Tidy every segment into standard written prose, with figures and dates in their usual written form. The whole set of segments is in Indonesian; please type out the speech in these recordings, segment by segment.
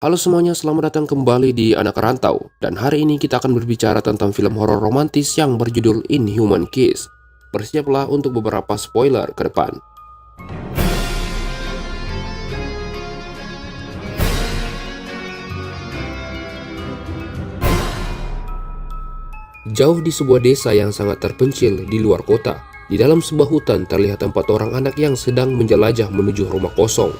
Halo semuanya, selamat datang kembali di Anak Rantau. Dan hari ini kita akan berbicara tentang film horor romantis yang berjudul Inhuman Kiss. Bersiaplah untuk beberapa spoiler ke depan. Jauh di sebuah desa yang sangat terpencil di luar kota, di dalam sebuah hutan terlihat 4 orang anak yang sedang menjelajah menuju rumah kosong.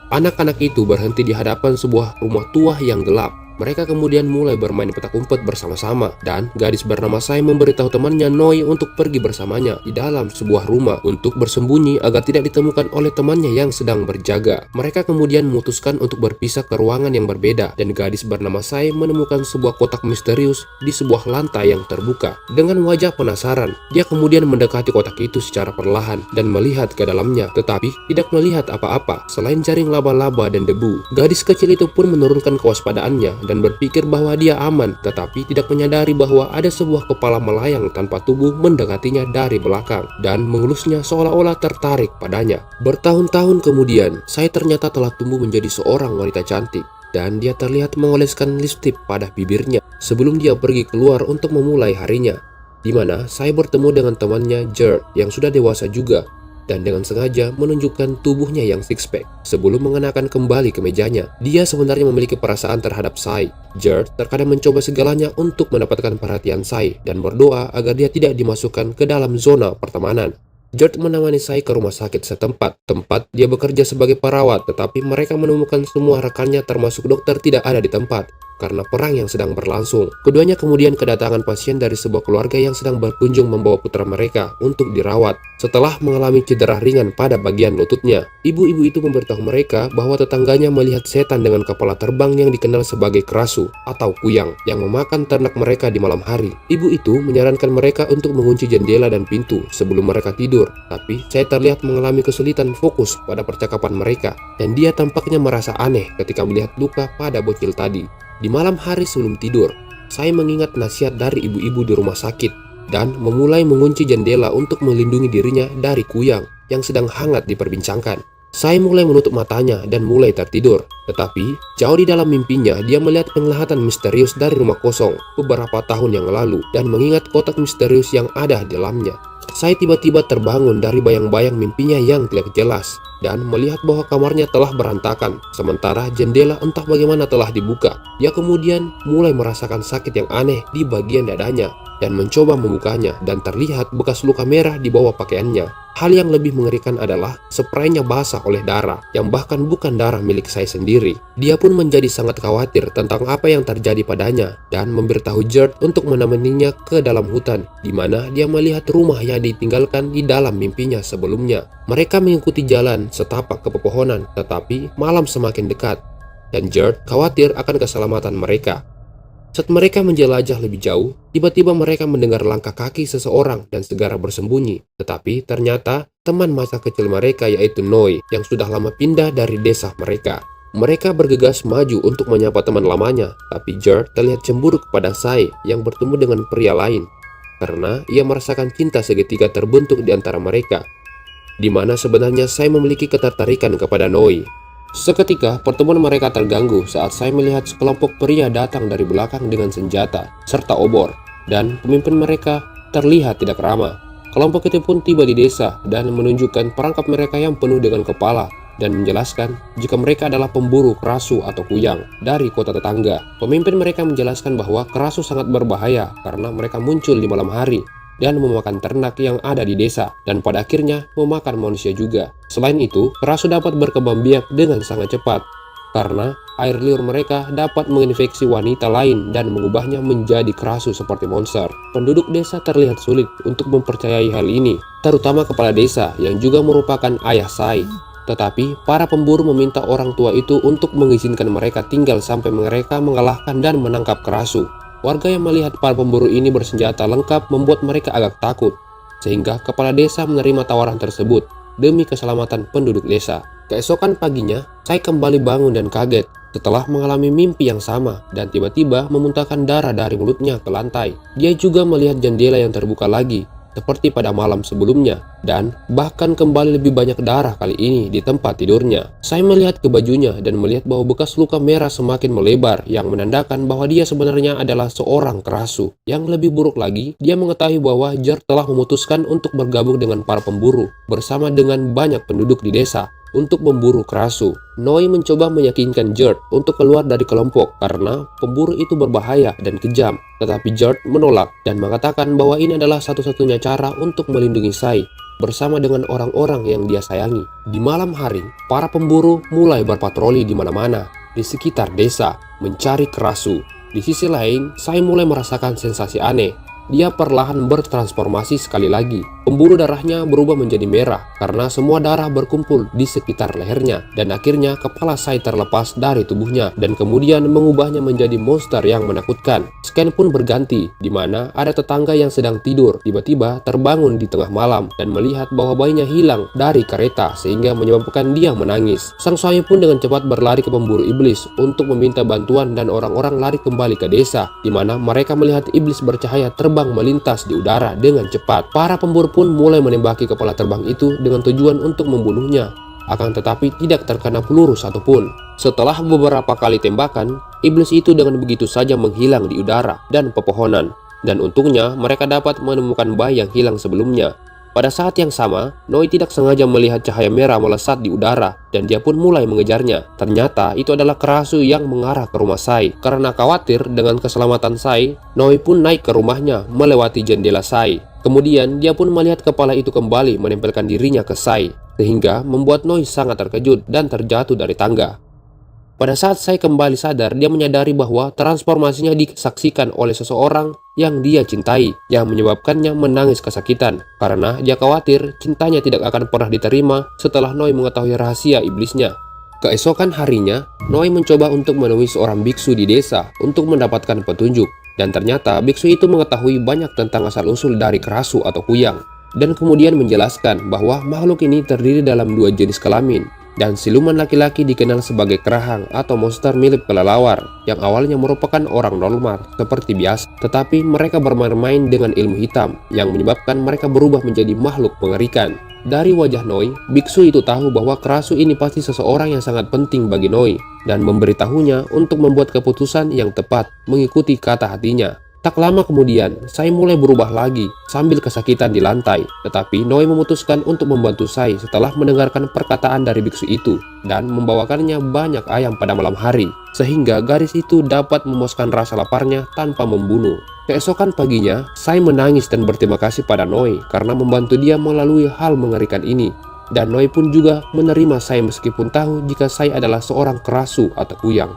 Anak-anak itu berhenti di hadapan sebuah rumah tua yang gelap. Mereka kemudian mulai bermain petak umpet bersama-sama, dan gadis bernama Sai memberitahu temannya Noi untuk pergi bersamanya di dalam sebuah rumah untuk bersembunyi agar tidak ditemukan oleh temannya yang sedang berjaga. Mereka kemudian memutuskan untuk berpisah ke ruangan yang berbeda, dan gadis bernama Sai menemukan sebuah kotak misterius di sebuah lantai yang terbuka. Dengan wajah penasaran, dia kemudian mendekati kotak itu secara perlahan dan melihat ke dalamnya, tetapi tidak melihat apa-apa selain jaring laba-laba dan debu. Gadis kecil itu pun menurunkan kewaspadaannya dan berpikir bahwa dia aman, tetapi tidak menyadari bahwa ada sebuah kepala melayang tanpa tubuh mendekatinya dari belakang dan mengelusnya seolah-olah tertarik padanya. Bertahun-tahun kemudian, Sai ternyata telah tumbuh menjadi seorang wanita cantik, dan dia terlihat mengoleskan lipstik pada bibirnya sebelum dia pergi keluar untuk memulai harinya, di mana Sai bertemu dengan temannya Gerd yang sudah dewasa juga, dan dengan sengaja menunjukkan tubuhnya yang six-pack sebelum mengenakan kembali ke mejanya. Dia sebenarnya memiliki perasaan terhadap Sai. Gerd terkadang mencoba segalanya untuk mendapatkan perhatian Sai dan berdoa agar dia tidak dimasukkan ke dalam zona pertemanan. Gerd menemani Sai ke rumah sakit setempat, tempat dia bekerja sebagai perawat, tetapi mereka menemukan semua rekannya termasuk dokter tidak ada di tempat karena perang yang sedang berlangsung. Keduanya kemudian kedatangan pasien dari sebuah keluarga yang sedang berkunjung membawa putra mereka untuk dirawat setelah mengalami cedera ringan pada bagian lututnya. Ibu-ibu itu memberitahu mereka bahwa tetangganya melihat setan dengan kepala terbang yang dikenal sebagai kerasu atau kuyang yang memakan ternak mereka di malam hari. Ibu itu menyarankan mereka untuk mengunci jendela dan pintu sebelum mereka tidur, tapi saya terlihat mengalami kesulitan fokus pada percakapan mereka, dan dia tampaknya merasa aneh ketika melihat luka pada bocil tadi. Di malam hari sebelum tidur, saya mengingat nasihat dari ibu-ibu di rumah sakit dan memulai mengunci jendela untuk melindungi dirinya dari kuyang yang sedang hangat diperbincangkan. Saya mulai menutup matanya dan mulai tertidur, tetapi jauh di dalam mimpinya dia melihat penglihatan misterius dari rumah kosong beberapa tahun yang lalu dan mengingat kotak misterius yang ada di dalamnya. Saya tiba-tiba terbangun dari bayang-bayang mimpinya yang tidak jelas dan melihat bahwa kamarnya telah berantakan, sementara jendela entah bagaimana telah dibuka. Dia kemudian mulai merasakan sakit yang aneh di bagian dadanya dan mencoba membukanya, dan terlihat bekas luka merah di bawah pakaiannya. Hal yang lebih mengerikan adalah spraynya basah oleh darah, yang bahkan bukan darah milik saya sendiri. Dia pun menjadi sangat khawatir tentang apa yang terjadi padanya dan memberitahu Gerd untuk menemaninya ke dalam hutan, di mana dia melihat rumah yang ditinggalkan di dalam mimpinya sebelumnya. Mereka mengikuti jalan setapak ke pepohonan, tetapi malam semakin dekat, dan Gerd khawatir akan keselamatan mereka. Saat mereka menjelajah lebih jauh, tiba-tiba mereka mendengar langkah kaki seseorang dan segera bersembunyi. Tetapi ternyata teman masa kecil mereka, yaitu Noi, yang sudah lama pindah dari desa mereka. Mereka bergegas maju untuk menyapa teman lamanya, tapi Gerd terlihat cemburu kepada Sai yang bertemu dengan pria lain, karena ia merasakan cinta seketika terbentuk di antara mereka, di mana sebenarnya Sai memiliki ketertarikan kepada Noi. Seketika pertemuan mereka terganggu saat saya melihat sekelompok pria datang dari belakang dengan senjata serta obor, dan pemimpin mereka terlihat tidak ramah. Kelompok itu pun tiba di desa dan menunjukkan perangkap mereka yang penuh dengan kepala dan menjelaskan jika mereka adalah pemburu kerasu atau kuyang dari kota tetangga. Pemimpin mereka menjelaskan bahwa kerasu sangat berbahaya karena mereka muncul di malam hari dan memakan ternak yang ada di desa, dan pada akhirnya memakan manusia juga. Selain itu, kerasu dapat berkembang biak dengan sangat cepat karena air liur mereka dapat menginfeksi wanita lain dan mengubahnya menjadi kerasu seperti monster. Penduduk desa terlihat sulit untuk mempercayai hal ini, terutama kepala desa yang juga merupakan ayah Sai. Tetapi para pemburu meminta orang tua itu untuk mengizinkan mereka tinggal sampai mereka mengalahkan dan menangkap kerasu. Warga yang melihat para pemburu ini bersenjata lengkap membuat mereka agak takut, sehingga kepala desa menerima tawaran tersebut demi keselamatan penduduk desa. Keesokan paginya, saya kembali bangun dan kaget setelah mengalami mimpi yang sama dan tiba-tiba memuntahkan darah dari mulutnya ke lantai. Dia juga melihat jendela yang terbuka lagi seperti pada malam sebelumnya, dan bahkan kembali lebih banyak darah kali ini di tempat tidurnya. Sai melihat ke bajunya dan melihat bahwa bekas luka merah semakin melebar yang menandakan bahwa dia sebenarnya adalah seorang kerasu. Yang lebih buruk lagi, dia mengetahui bahwa Gert telah memutuskan untuk bergabung dengan para pemburu bersama dengan banyak penduduk di desa untuk memburu kerasu. Noi mencoba meyakinkan Gert untuk keluar dari kelompok karena pemburu itu berbahaya dan kejam. Tetapi Gert menolak dan mengatakan bahwa ini adalah satu-satunya cara untuk melindungi Sai bersama dengan orang-orang yang dia sayangi. Di malam hari, para pemburu mulai berpatroli di mana-mana di sekitar desa mencari kerasu. Di sisi lain, Sai mulai merasakan sensasi aneh. Dia perlahan bertransformasi sekali lagi. Pemburu darahnya berubah menjadi merah karena semua darah berkumpul di sekitar lehernya, dan akhirnya kepala Sai terlepas dari tubuhnya dan kemudian mengubahnya menjadi monster yang menakutkan. Scan pun berganti, di mana ada tetangga yang sedang tidur tiba-tiba terbangun di tengah malam dan melihat bahwa bayinya hilang dari kereta sehingga menyebabkan dia menangis. Sang suami pun dengan cepat berlari ke pemburu iblis untuk meminta bantuan dan orang-orang lari kembali ke desa, di mana mereka melihat iblis bercahaya terbang melintas di udara dengan cepat. Para pemburu pun mulai menembaki kepala terbang itu dengan tujuan untuk membunuhnya, akan tetapi tidak terkena peluru satupun. Setelah beberapa kali tembakan, iblis itu dengan begitu saja menghilang di udara dan pepohonan, dan untungnya mereka dapat menemukan bayi yang hilang sebelumnya. Pada saat yang sama, Noi tidak sengaja melihat cahaya merah melesat di udara dan dia pun mulai mengejarnya. Ternyata itu adalah kerasu yang mengarah ke rumah Sai. Karena khawatir dengan keselamatan Sai, Noi pun naik ke rumahnya melewati jendela Sai. Kemudian dia pun melihat kepala itu kembali menempelkan dirinya ke Sai, sehingga membuat Noi sangat terkejut dan terjatuh dari tangga. Pada saat Sai kembali sadar, dia menyadari bahwa transformasinya disaksikan oleh seseorang yang dia cintai, yang menyebabkannya menangis kesakitan karena dia khawatir cintanya tidak akan pernah diterima setelah Noi mengetahui rahasia iblisnya. Keesokan harinya, Noi mencoba untuk menemui seorang biksu di desa untuk mendapatkan petunjuk, dan ternyata biksu itu mengetahui banyak tentang asal-usul dari kerasu atau kuyang, dan kemudian menjelaskan bahwa makhluk ini terdiri dalam dua jenis kelamin. Dan siluman laki-laki dikenal sebagai kerahang atau monster milik kelelawar yang awalnya merupakan orang normal seperti biasa, tetapi mereka bermain-main dengan ilmu hitam yang menyebabkan mereka berubah menjadi makhluk mengerikan. Dari wajah Noi, biksu itu tahu bahwa kerasu ini pasti seseorang yang sangat penting bagi Noi dan memberitahunya untuk membuat keputusan yang tepat mengikuti kata hatinya. Tak lama kemudian, Sai mulai berubah lagi sambil kesakitan di lantai. Tetapi Noi memutuskan untuk membantu Sai setelah mendengarkan perkataan dari biksu itu dan membawakannya banyak ayam pada malam hari, sehingga gadis itu dapat memuaskan rasa laparnya tanpa membunuh. Keesokan paginya, Sai menangis dan berterima kasih pada Noi karena membantu dia melalui hal mengerikan ini. Dan Noi pun juga menerima Sai meskipun tahu jika Sai adalah seorang kerasu atau kuyang.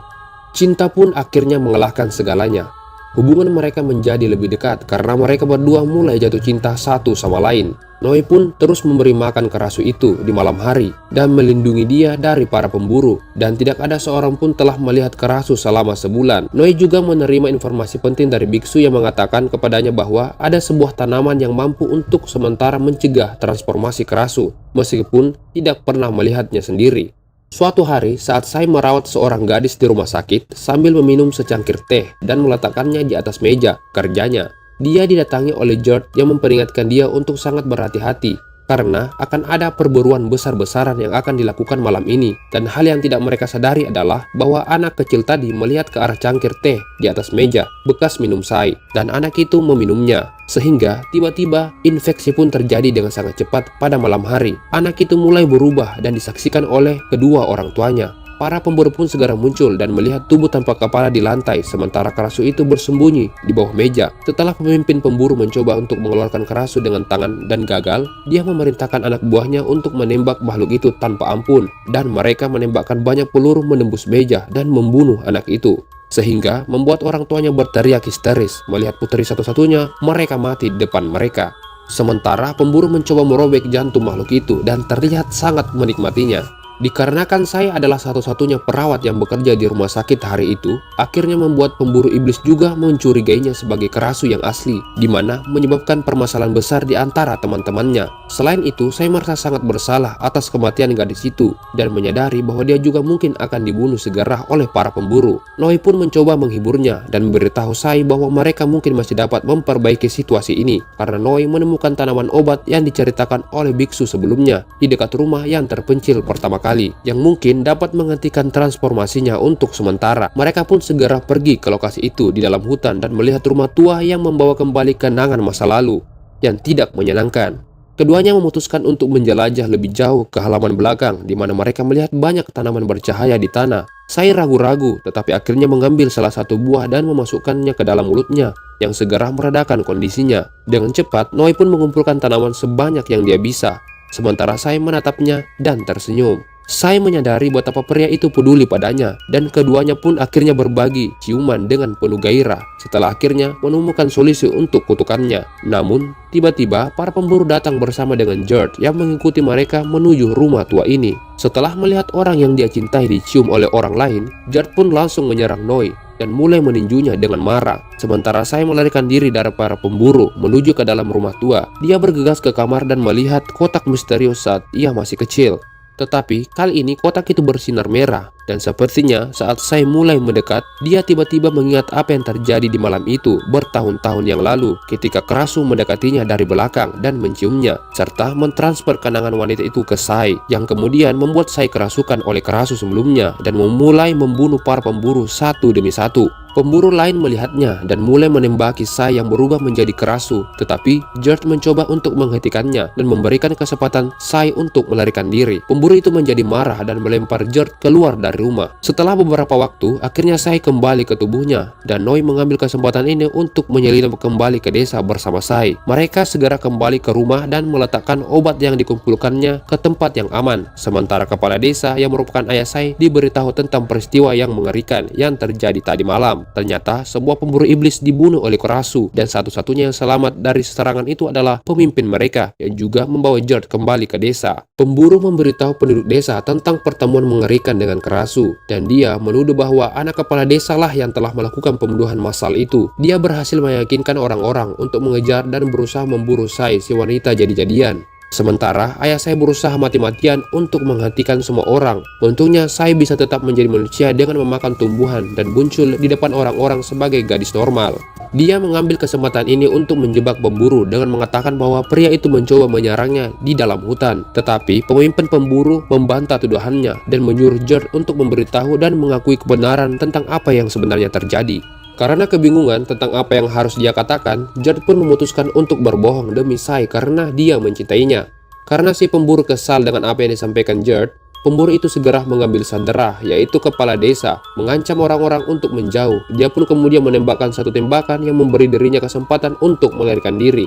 Cinta pun akhirnya mengalahkan segalanya. Hubungan mereka menjadi lebih dekat karena mereka berdua mulai jatuh cinta satu sama lain. Noi pun terus memberi makan kerasu itu di malam hari dan melindungi dia dari para pemburu, dan tidak ada seorang pun telah melihat kerasu selama sebulan. Noi juga menerima informasi penting dari biksu yang mengatakan kepadanya bahwa ada sebuah tanaman yang mampu untuk sementara mencegah transformasi kerasu meskipun tidak pernah melihatnya sendiri. Suatu hari saat Sai merawat seorang gadis di rumah sakit sambil meminum secangkir teh dan meletakkannya di atas meja kerjanya, dia didatangi oleh Gert yang memperingatkan dia untuk sangat berhati-hati karena akan ada perburuan besar-besaran yang akan dilakukan malam ini. Dan hal yang tidak mereka sadari adalah bahwa anak kecil tadi melihat ke arah cangkir teh di atas meja bekas minum Sai, dan anak itu meminumnya. Sehingga tiba-tiba infeksi pun terjadi dengan sangat cepat pada malam hari. Anak itu mulai berubah dan disaksikan oleh kedua orang tuanya. Para pemburu pun segera muncul dan melihat tubuh tanpa kepala di lantai, sementara kerasu itu bersembunyi di bawah meja. Setelah pemimpin pemburu mencoba untuk mengeluarkan kerasu dengan tangan dan gagal, dia memerintahkan anak buahnya untuk menembak makhluk itu tanpa ampun, dan mereka menembakkan banyak peluru menembus meja dan membunuh anak itu, sehingga membuat orang tuanya berteriak histeris melihat putri satu-satunya mereka mati di depan mereka. Sementara pemburu mencoba merobek jantung makhluk itu dan terlihat sangat menikmatinya. Dikarenakan saya adalah satu-satunya perawat yang bekerja di rumah sakit hari itu, akhirnya membuat pemburu iblis juga mencurigainya sebagai kerasu yang asli, di mana menyebabkan permasalahan besar di antara teman-temannya. Selain itu, saya merasa sangat bersalah atas kematian gadis itu, dan menyadari bahwa dia juga mungkin akan dibunuh segera oleh para pemburu. Noi pun mencoba menghiburnya, dan memberitahu saya bahwa mereka mungkin masih dapat memperbaiki situasi ini, karena Noi menemukan tanaman obat yang diceritakan oleh biksu sebelumnya, di dekat rumah yang terpencil pertama kali, yang mungkin dapat menghentikan transformasinya untuk sementara. Mereka pun segera pergi ke lokasi itu di dalam hutan dan melihat rumah tua yang membawa kembali kenangan masa lalu yang tidak menyenangkan. Keduanya memutuskan untuk menjelajah lebih jauh ke halaman belakang, di mana mereka melihat banyak tanaman bercahaya di tanah. Saya ragu-ragu, tetapi akhirnya mengambil salah satu buah dan memasukkannya ke dalam mulutnya, yang segera meredakan kondisinya. Dengan cepat, Noi pun mengumpulkan tanaman sebanyak yang dia bisa, sementara saya menatapnya dan tersenyum. Saya menyadari betapa pria itu peduli padanya, dan keduanya pun akhirnya berbagi ciuman dengan penuh gairah setelah akhirnya menemukan solusi untuk kutukannya. Namun, tiba-tiba para pemburu datang bersama dengan George yang mengikuti mereka menuju rumah tua ini. Setelah melihat orang yang dia cintai dicium oleh orang lain, George pun langsung menyerang Noi dan mulai meninjunya dengan marah. Sementara saya melarikan diri dari para pemburu menuju ke dalam rumah tua. Dia bergegas ke kamar dan melihat kotak misterius saat ia masih kecil. Tetapi kali ini kotak itu bersinar merah, dan sepertinya saat saya mulai mendekat, dia tiba-tiba mengingat apa yang terjadi di malam itu bertahun-tahun yang lalu ketika Kerasu mendekatinya dari belakang dan menciumnya, serta mentransfer kenangan wanita itu ke Sai, yang kemudian membuat Sai kerasukan oleh Kerasu sebelumnya dan memulai membunuh para pemburu satu demi satu. Pemburu lain melihatnya dan mulai menembaki Sai yang berubah menjadi Kerasu, tetapi George mencoba untuk menghentikannya dan memberikan kesempatan Sai untuk melarikan diri. Pemburu itu menjadi marah dan melempar George keluar dari rumah. Setelah beberapa waktu, akhirnya Sai kembali ke tubuhnya, dan Noi mengambil kesempatan ini untuk menyelinap kembali ke desa bersama Sai. Mereka segera kembali ke rumah dan meletakkan obat yang dikumpulkannya ke tempat yang aman, sementara kepala desa yang merupakan ayah Sai diberitahu tentang peristiwa yang mengerikan yang terjadi tadi malam. Ternyata sebuah pemburu iblis dibunuh oleh Kerasu, dan satu-satunya yang selamat dari serangan itu adalah pemimpin mereka yang juga membawa George kembali ke desa. Pemburu memberitahu penduduk desa tentang pertemuan mengerikan dengan Kerasu, dan dia menuduh bahwa anak kepala desa lah yang telah melakukan pembunuhan massal itu. Dia berhasil meyakinkan orang-orang untuk mengejar dan berusaha memburu Sai, si wanita jadi-jadian. Sementara ayah saya berusaha mati-matian untuk menghentikan semua orang. Untungnya saya bisa tetap menjadi manusia dengan memakan tumbuhan dan muncul di depan orang-orang sebagai gadis normal. Dia mengambil kesempatan ini untuk menjebak pemburu dengan mengatakan bahwa pria itu mencoba menyerangnya di dalam hutan. Tetapi pemimpin pemburu membantah tuduhannya dan menyuruh George untuk memberitahu dan mengakui kebenaran tentang apa yang sebenarnya terjadi. Karena kebingungan tentang apa yang harus dia katakan, George pun memutuskan untuk berbohong demi Sai karena dia mencintainya. Karena si pemburu kesal dengan apa yang disampaikan George, pemburu itu segera mengambil sandera, yaitu kepala desa, mengancam orang-orang untuk menjauh. Dia pun kemudian menembakkan satu tembakan yang memberi dirinya kesempatan untuk melarikan diri.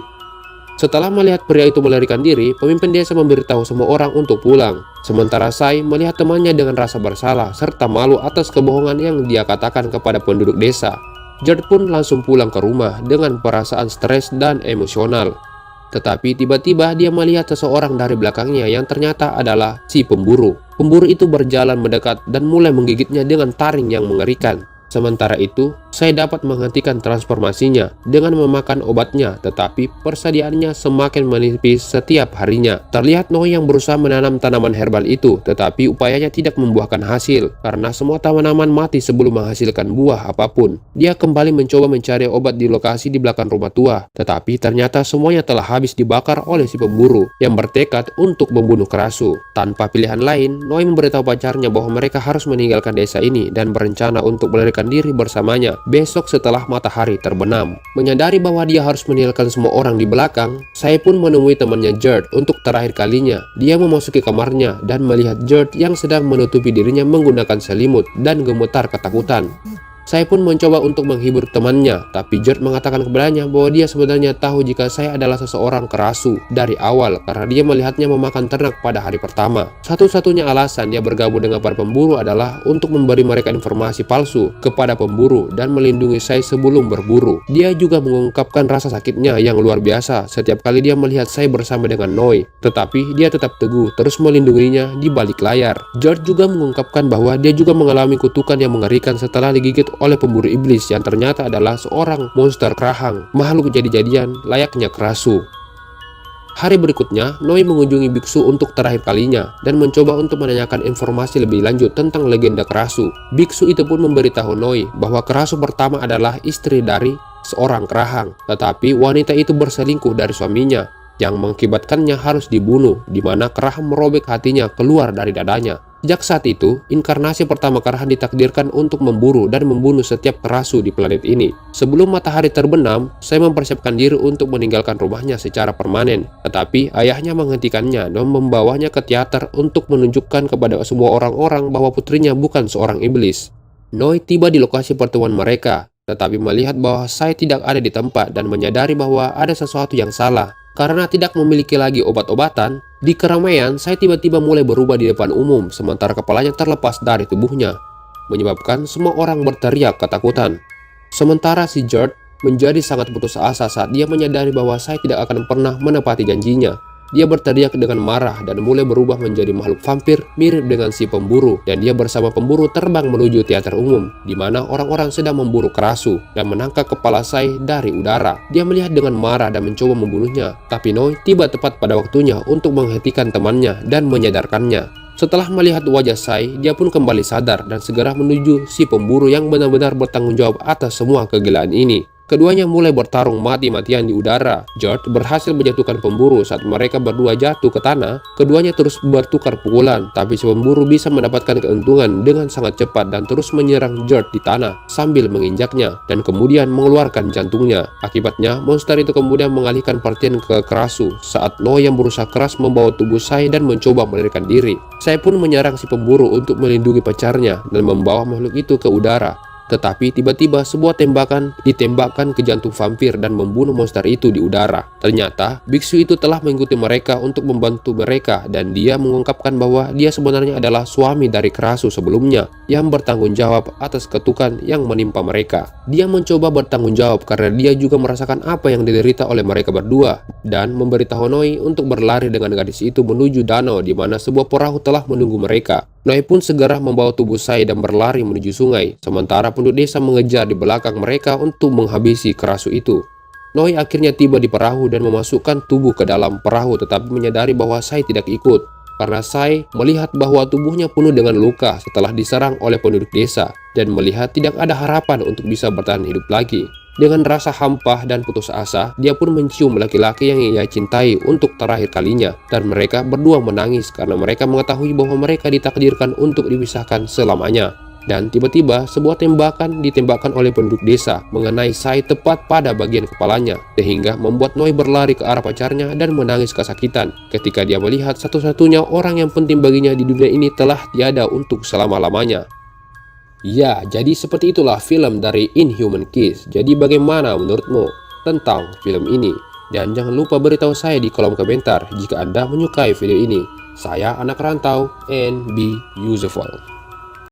Setelah melihat pria itu melarikan diri, pemimpin desa memberitahu semua orang untuk pulang. Sementara Sai melihat temannya dengan rasa bersalah serta malu atas kebohongan yang dia katakan kepada penduduk desa. George pun langsung pulang ke rumah dengan perasaan stres dan emosional. Tetapi tiba-tiba dia melihat seseorang dari belakangnya yang ternyata adalah si pemburu. Pemburu itu berjalan mendekat dan mulai menggigitnya dengan taring yang mengerikan. Sementara itu, saya dapat menghentikan transformasinya dengan memakan obatnya, tetapi persediaannya semakin menipis setiap harinya. Terlihat Noi yang berusaha menanam tanaman herbal itu, tetapi upayanya tidak membuahkan hasil karena semua tanaman mati sebelum menghasilkan buah apapun. Dia kembali mencoba mencari obat di lokasi di belakang rumah tua, tetapi ternyata semuanya telah habis dibakar oleh si pemburu yang bertekad untuk membunuh Kerasu. Tanpa pilihan lain, Noi memberitahu pacarnya bahwa mereka harus meninggalkan desa ini dan berencana untuk melarikan diri bersamanya besok setelah matahari terbenam. Menyadari bahwa dia harus meninggalkan semua orang di belakang, saya pun menemui temannya George untuk terakhir kalinya. Dia memasuki kamarnya dan melihat George yang sedang menutupi dirinya menggunakan selimut dan gemetar ketakutan. Saya pun mencoba untuk menghibur temannya, tapi George mengatakan kepadanya bahwa dia sebenarnya tahu jika saya adalah seseorang kerasu dari awal karena dia melihatnya memakan ternak pada hari pertama. Satu-satunya alasan dia bergabung dengan para pemburu adalah untuk memberi mereka informasi palsu kepada pemburu dan melindungi saya sebelum berburu. Dia juga mengungkapkan rasa sakitnya yang luar biasa setiap kali dia melihat saya bersama dengan Noi, tetapi dia tetap teguh terus melindunginya di balik layar. George juga mengungkapkan bahwa dia juga mengalami kutukan yang mengerikan setelah digigit oleh pemburu iblis yang ternyata adalah seorang monster kerahang, makhluk jadi-jadian layaknya kerasu. Hari berikutnya, Noi mengunjungi biksu untuk terakhir kalinya dan mencoba untuk menanyakan informasi lebih lanjut tentang legenda kerasu. Biksu itu pun memberitahu Noi bahwa kerasu pertama adalah istri dari seorang kerahang, tetapi wanita itu berselingkuh dari suaminya yang mengakibatkannya harus dibunuh, di mana kerahang merobek hatinya keluar dari dadanya. Sejak saat itu, inkarnasi pertama kerahang ditakdirkan untuk memburu dan membunuh setiap kerasu di planet ini. Sebelum matahari terbenam, saya mempersiapkan diri untuk meninggalkan rumahnya secara permanen. Tetapi ayahnya menghentikannya dan membawanya ke teater untuk menunjukkan kepada semua orang-orang bahwa putrinya bukan seorang iblis. Noi tiba di lokasi pertemuan mereka, tetapi melihat bahwa saya tidak ada di tempat dan menyadari bahwa ada sesuatu yang salah. Karena tidak memiliki lagi obat-obatan, di keramaian saya tiba-tiba mulai berubah di depan umum sementara kepalanya terlepas dari tubuhnya, menyebabkan semua orang berteriak ketakutan. Sementara si George menjadi sangat putus asa saat dia menyadari bahwa saya tidak akan pernah menepati janjinya. Dia berteriak dengan marah dan mulai berubah menjadi makhluk vampir mirip dengan si pemburu, dan dia bersama pemburu terbang menuju teater umum di mana orang-orang sedang memburu kerasu dan menangkap kepala Sai dari udara. Dia melihat dengan marah dan mencoba membunuhnya, tapi Noi tiba tepat pada waktunya untuk menghentikan temannya dan menyadarkannya. Setelah melihat wajah Sai, dia pun kembali sadar dan segera menuju si pemburu yang benar-benar bertanggung jawab atas semua kegilaan ini. Keduanya mulai bertarung mati-matian di udara. George berhasil menjatuhkan pemburu saat mereka berdua jatuh ke tanah. Keduanya terus bertukar pukulan, tapi si pemburu bisa mendapatkan keuntungan dengan sangat cepat dan terus menyerang George di tanah sambil menginjaknya dan kemudian mengeluarkan jantungnya. Akibatnya, monster itu kemudian mengalihkan perhatian ke kerasu saat Noi yang berusaha keras membawa tubuh Sai dan mencoba melarikan diri. Sai pun menyerang si pemburu untuk melindungi pacarnya dan membawa makhluk itu ke udara. Tetapi tiba-tiba sebuah tembakan ditembakkan ke jantung vampir dan membunuh monster itu di udara. Ternyata biksu itu telah mengikuti mereka untuk membantu mereka, dan dia mengungkapkan bahwa dia sebenarnya adalah suami dari kerasu sebelumnya yang bertanggung jawab atas ketukan yang menimpa mereka. Dia mencoba bertanggung jawab karena dia juga merasakan apa yang diderita oleh mereka berdua dan memberitahu Noi untuk berlari dengan gadis itu menuju danau di mana sebuah perahu telah menunggu mereka. Noi pun segera membawa tubuh Sai dan berlari menuju sungai, sementara penduduk desa mengejar di belakang mereka untuk menghabisi kerasu itu. Noi akhirnya tiba di perahu dan memasukkan tubuh ke dalam perahu, tetapi menyadari bahwa Sai tidak ikut, karena Sai melihat bahwa tubuhnya penuh dengan luka setelah diserang oleh penduduk desa, dan melihat tidak ada harapan untuk bisa bertahan hidup lagi. Dengan rasa hampa dan putus asa, dia pun mencium laki-laki yang ia cintai untuk terakhir kalinya, dan mereka berdua menangis karena mereka mengetahui bahwa mereka ditakdirkan untuk dipisahkan selamanya. Dan tiba-tiba sebuah tembakan ditembakkan oleh penduduk desa mengenai Sai tepat pada bagian kepalanya, sehingga membuat Noi berlari ke arah pacarnya dan menangis kesakitan ketika dia melihat satu-satunya orang yang penting baginya di dunia ini telah tiada untuk selama-lamanya. Ya, jadi seperti itulah film dari Inhuman Kiss. Jadi bagaimana menurutmu tentang film ini? Dan jangan lupa beritahu saya di kolom komentar jika Anda menyukai video ini. Saya anak rantau and be useful.